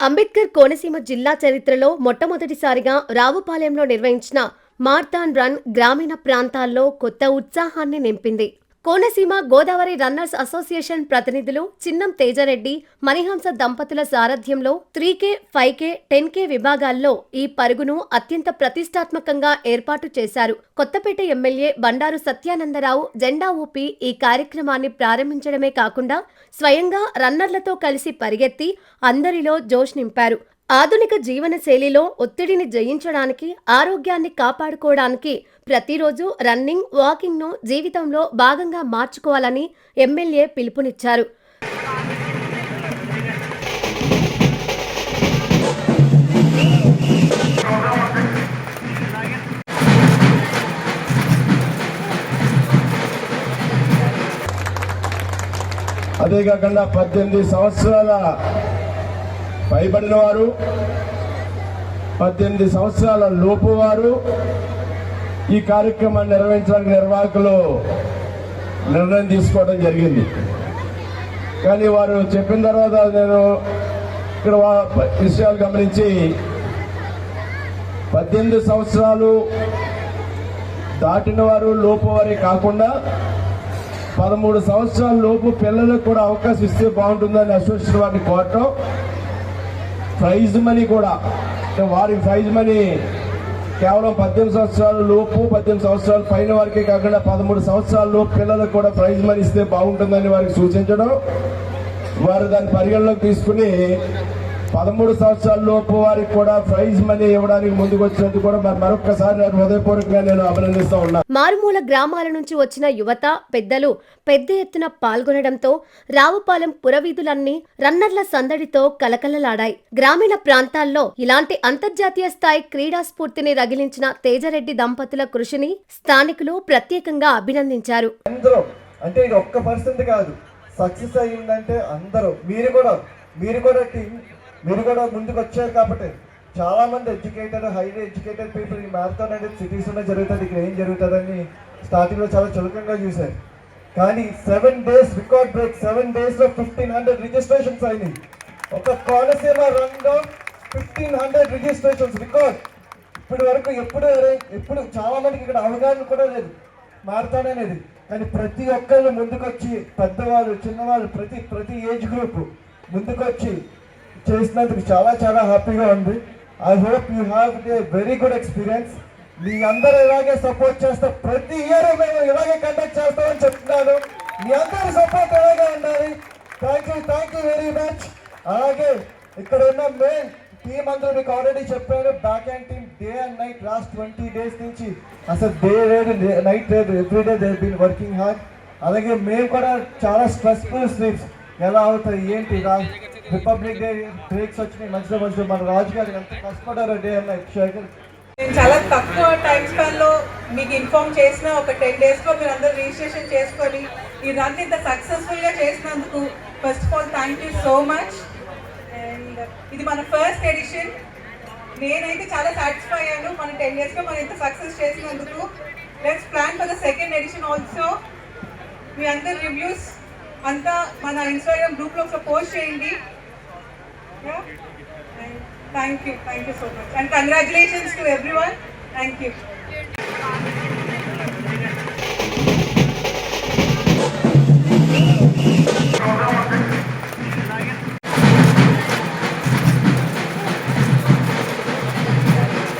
అంబేద్కర్ కోనసీమ జిల్లా చరిత్రలో మొట్టమొదటిసారిగా రావుపాలెంలో నిర్వహించిన మార్థాన్ రన్ గ్రామీణ ప్రాంతాల్లో కొత్త ఉత్సాహాన్ని నింపింది. కోనసీమ గోదావరి రన్నర్స్ అసోసియేషన్ ప్రతినిధులు చిన్నం తేజారెడ్డి, మణిహంస దంపతుల సారథ్యంలో 3K, 5K, 10K విభాగాల్లో ఈ పరుగును అత్యంత ప్రతిష్టాత్మకంగా ఏర్పాటు చేశారు. కొత్తపేట ఎమ్మెల్యే బండారు సత్యానందరావు జెండా ఊపి ఈ కార్యక్రమాన్ని ప్రారంభించడమే కాకుండా స్వయంగా రన్నర్లతో కలిసి పరిగెత్తి అందరిలో జోష్ నింపారు. ఆధునిక జీవన శైలిలో ఒత్తిడిని జయించడానికి, ఆరోగ్యాన్ని కాపాడుకోవడానికి ప్రతిరోజు రన్నింగ్, వాకింగ్ను జీవితంలో భాగంగా మార్చుకోవాలని ఎమ్మెల్యే పిలుపునిచ్చారు. అదే కాకుండా 18 సంవత్సరాల పైబడిన వారు, 18 సంవత్సరాల లోపు వారు ఈ కార్యక్రమాన్ని నిర్వహించడానికి నిర్వాహకులు నిర్ణయం తీసుకోవడం జరిగింది. కానీ వారు చెప్పిన తర్వాత నేను ఇక్కడ విషయాలు గమనించి 18 సంవత్సరాలు దాటిన వారు, లోపు వారే కాకుండా 13 సంవత్సరాల లోపు పిల్లలకు కూడా అవకాశం ఇస్తే బాగుంటుందని అసోసియేషన్ వారిని కోరటం. ప్రైజ్ మనీ కూడా వారికి ప్రైజ్ మనీ కేవలం 18 సంవత్సరాల లోపు, 18 సంవత్సరాల పైన వారికే కాకుండా 13 సంవత్సరాల లోపు పిల్లలకు కూడా ప్రైజ్ మనీ ఇస్తే బాగుంటుందని వారికి సూచించడం, వారు దాన్ని పరిగణలోకి తీసుకుని 13 సంవత్సరాల లోపు వారికి కూడా ప్రైజ్ మనీ ఇవ్వడానికి ముందుకు వచ్చినందుకు కూడా మరొకసారి నేను హృదయపూర్వకంగా నేను అభినందిస్తూ ఉన్నాను. మారుమూల గ్రామాల నుంచి వచ్చిన యువత, పెద్దలు పెద్ద ఎత్తున పాల్గొనడంతో రావుపాలెం పురవీధులన్నీ రన్నర్ల సందడితో కలకలలాడాయి. గ్రామీణ ప్రాంతాల్లో ఇలాంటి అంతర్జాతీయ స్థాయి క్రీడా స్ఫూర్తిని రగిలించిన తేజారెడ్డి దంపతుల కృషిని స్థానికులు ప్రత్యేకంగా అభినందించారు. అంటే ఇది ఒక్క పర్సెంట్ కాదు, సక్సెస్ అయ్యిందంటే అందరూ మీరు కూడా ముందుకు వచ్చారు. కాబట్టి చాలా మంది ఎడ్యుకేటెడ్, హైలీ ఎడ్యుకేటెడ్ పీపుల్ ఈ మ్యారథాన్ అనేది సిటీస్లోనే జరుగుతుంది, ఇక్కడ ఏం జరుగుతుందని స్టార్టింగ్లో చాలా చులకంగా చూశారు. కానీ 7 days రికార్డ్ బ్రేక్, 7 daysలో 1500 రిజిస్ట్రేషన్స్ అయినాయి. ఒక కోనసీమ రన్లో 1500 రిజిస్ట్రేషన్స్ రికార్డ్. ఇప్పటి వరకు ఎప్పుడు చాలా మందికి ఇక్కడ అవగాహన కూడా లేదు మ్యారథాన్ అనేది. కానీ ప్రతి ఒక్కళ్ళు ముందుకొచ్చి, పెద్దవాళ్ళు, చిన్నవాళ్ళు, ప్రతి ఏజ్ గ్రూప్ ముందుకొచ్చి చేసినందుకు చాలా చాలా హ్యాపీగా ఉంది. I hope you have a very good experience. మీ అందరూ ఇలాగే సపోర్ట్ చేస్తే ప్రతి ఇయర్ మేము ఇలాగే కండక్ట్ చేస్తామని చెప్తున్నాను. మీ అందరి సపోర్ట్ ఇలాగే ఉండాలి. Thank you very much. అలాగే ఇక్కడ ఉన్న మెయిన్ టీమ్ అందరూ మీకు ఆల్రెడీ చెప్పాను, back hand team day and night last 20 days నుంచి అసలు డే లేదు, నైట్ లేదు, everyday they been working hard. అలాగే మేము కూడా చాలా స్ట్రెస్ఫుల్ స్లీప్స్ ఎలా అవుతాయి ఏంటి, రిపబ్లిక్ డే బ్రేక్స్ వచ్చినాయి మధ్యలో మన రాజుగారు ఎంత కష్టపడారో డే అండ్ నైట్. నేను చాలా తక్కువ టైం స్పాన్లో మీకు ఇన్ఫార్మ్ చేసిన ఒక 10 daysలో మీరు అందరూ రిజిస్ట్రేషన్ చేసుకొని ఈ రన్ ఇంత సక్సెస్ఫుల్గా చేసినందుకు first of all thank you so much. And ఇది మన ఫస్ట్ ఎడిషన్. నేనైతే చాలా సాటిస్ఫై అయ్యాను మన 10 daysలో మనం ఇంత సక్సెస్ చేసినందుకు. Let's plan for the second edition also. మీ అందరు రివ్యూస్ అంతా మన ఇన్స్టాగ్రామ్ గ్రూప్లో ఒకసారి పోస్ట్ చేయండి. Thank you so much and congratulations to everyone. Thank you.